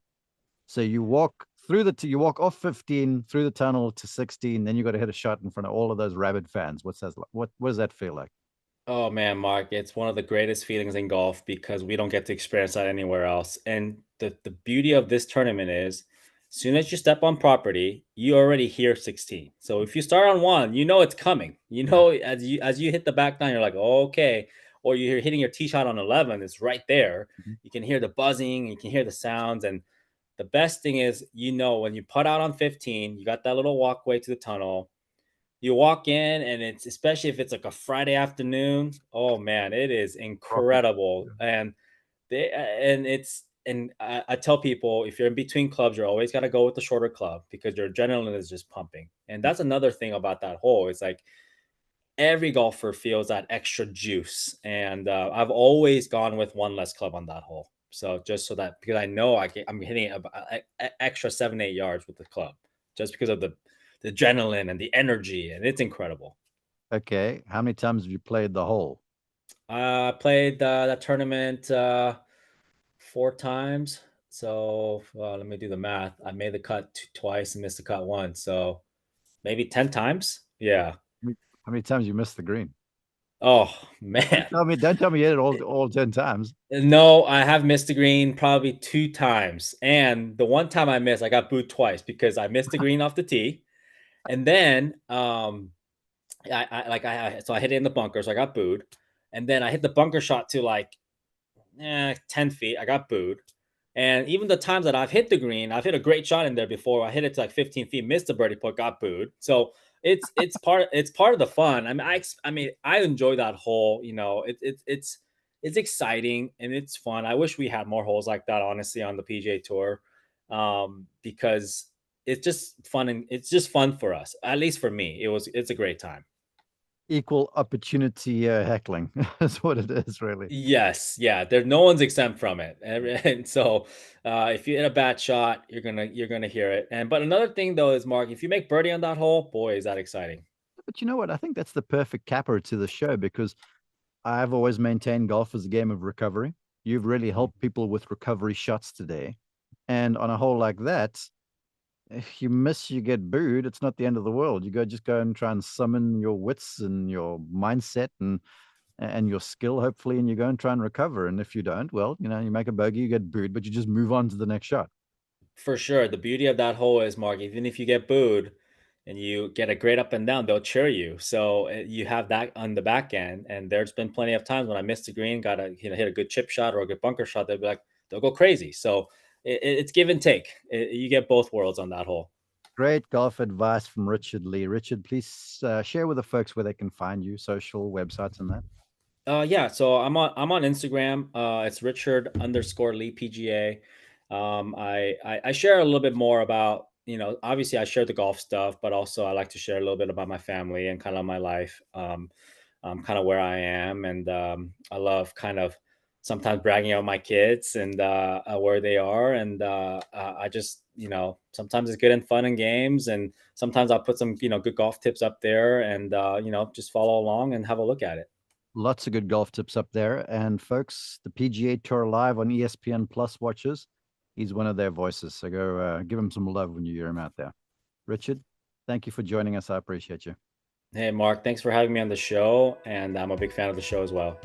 So you walk through you walk off 15 through the tunnel to 16, then you got to hit a shot in front of all of those rabid fans. What does that feel like? Oh man, Mark, it's one of the greatest feelings in golf because we don't get to experience that anywhere else. And the beauty of this tournament is as soon as you step on property, you already hear 16. So if you start on one, you know it's coming. You know, as you hit the back nine, you're like, oh, okay. Or you're hitting your tee shot on 11, it's right there. You can hear the buzzing, you can hear the sounds. And the best thing is, when you putt out on 15, you got that little walkway to the tunnel. You walk in and it's, especially if it's like a Friday afternoon, oh man, it is Rocket. incredible. And I tell people, if you're in between clubs, you're always got to go with the shorter club because your adrenaline is just pumping. And that's another thing about that hole. It's like every golfer feels that extra juice. And I've always gone with one less club on that hole. So just so that, because I know I'm hitting extra 7-8 yards with the club just because of the adrenaline and the energy, and it's incredible. Okay. How many times have you played the hole? I played that tournament 4 times. So let me do the math. I made the cut twice and missed the cut once. So maybe 10 times. Yeah. How many times you missed the green? Oh man. Don't tell me you hit it all 10 times. No, I have missed the green probably 2 times. And the one time I missed, I got booed twice because I missed the green off the tee. And then so I hit it in the bunker, so I got booed. And then I hit the bunker shot to like 10 feet. I got booed. And even the times that I've hit the green, I've hit a great shot in there before. I hit it to like 15 feet, missed the birdie putt, got booed. So it's part of the fun. I enjoy that hole. It's exciting and it's fun. I wish we had more holes like that, honestly, on the PGA Tour, because it's just fun and it's just fun for us. At least for me, it's a great time. Equal opportunity heckling is what it is, really. Yes, yeah. No one's exempt from it, and so if you hit a bad shot, you're gonna hear it. But another thing though is, Mark, if you make birdie on that hole, boy, is that exciting. But you know what? I think that's the perfect capper to the show, because I've always maintained golf as a game of recovery. You've really helped people with recovery shots today. And on a hole like that, if you miss, you get booed. It's not the end of the world. You just go and try and summon your wits and your mindset and your skill, hopefully, and you go and try and recover. And if you don't, well, you make a bogey, you get booed, but you just move on to the next shot. For sure. The beauty of that hole is, Mark, even if you get booed and you get a great up and down, they'll cheer you. So you have that on the back end. And there's been plenty of times when I missed the green, got a hit a good chip shot or a good bunker shot, they'll be like, they'll go crazy. So it's give and take. You get both worlds on that hole. Great golf advice from Richard Lee. Richard, please share with the folks where they can find you, social websites and that. Yeah, so I'm on Instagram. It's Richard_Lee PGA. I share a little bit more about, obviously I share the golf stuff, but also I like to share a little bit about my family and kind of my life, kind of where I am, and I love kind of sometimes bragging about my kids and where they are, and I just sometimes it's good and fun and games, and sometimes I'll put some good golf tips up there, and just follow along and have a look at it. Lots of good golf tips up there. And folks, the PGA Tour Live on ESPN Plus watches. He's one of their voices. So go give him some love when you hear him out there. Richard, thank you for joining us. I appreciate you. Hey, Mark, thanks for having me on the show. And I'm a big fan of the show as well.